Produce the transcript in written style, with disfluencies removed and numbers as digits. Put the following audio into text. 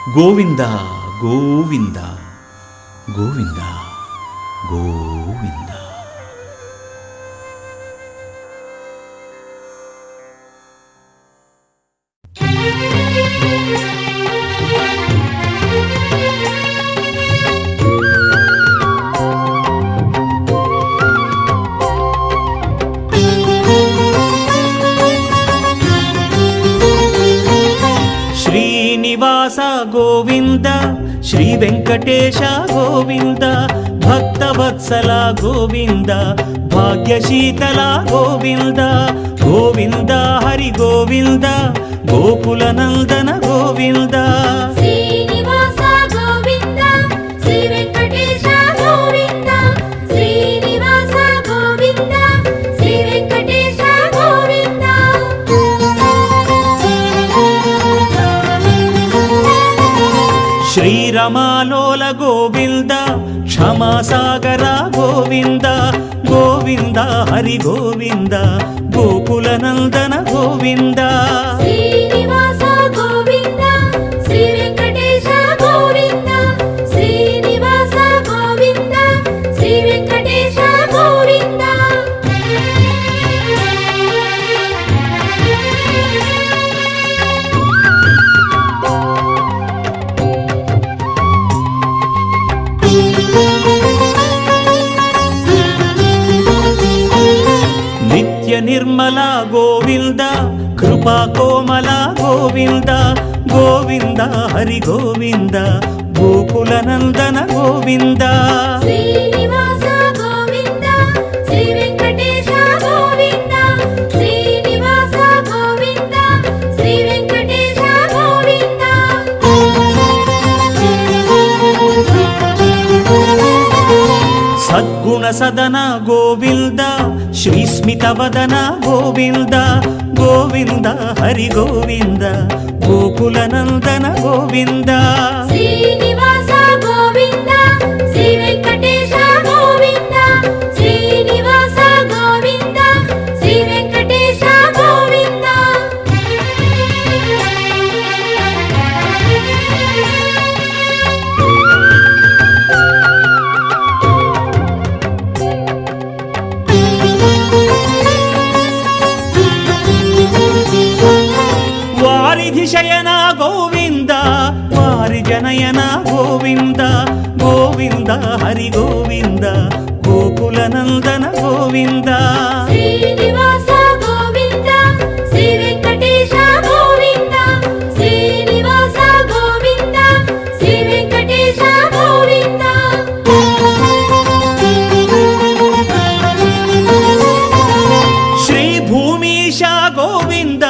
గోవింద గోవింద గోవింద గోవింద. శ్రీనివాస గోవింద, శ్రీ వెంకటేశ గోవింద, భక్తవత్సల గోవింద, భాగ్యశీతల గోవింద, గోవింద హరి గోవింద, గోకుల నందన గోవింద. శ్రీనివాస గోవింద, శ్రీ వెంకటేశ గోవింద, శ్రీనివాస గోవింద, శ్రీ వెంకటేశ గోవింద. శ్రీరమాలోల గోవింద, క్షమాసాగర గోవింద, గోవింద హరి గోవింద, గోకుల నందన గోవింద. శ్రీనివాస గోవింద, శ్రీ వెంకటేశ గోవింద, శ్రీనివాస గోవింద, శ్రీ వెంకటేశ గోవింద. నిత్య నిర్మల గోవింద, కృపా కోమల గోవింద, గోవింద హరి గోవింద, గోకుల నందన గోవింద. శ్రీనివాస గోవింద, శ్రీ వెంకటేశ గోవింద, శ్రీనివాస గోవింద, శ్రీ వెంకటేశ గోవింద. సద్గుణ సదన గోవింద, శ్రీస్మిత వదన గోవింద, గోవింద హరి గోవింద, గోకుల నందన గోవింద. శ్రీనివాస గోవింద, శ్రీ వెంకటేశ గోవింద, శ్రీనివాస గోవింద, శ్రీ వెంకటేశ గోవింద. వారిధి శయన గోవింద, వారి జనయన గోవింద, గోవింద హరి గోవింద, గోకుల నందన గోవింద. శ్రీనివాస గోవింద, శ్రీ వెంకటేశ గోవింద, శ్రీనివాస గోవింద, శ్రీ వెంకటేశ గోవింద. శ్రీ భూమీశ గోవింద,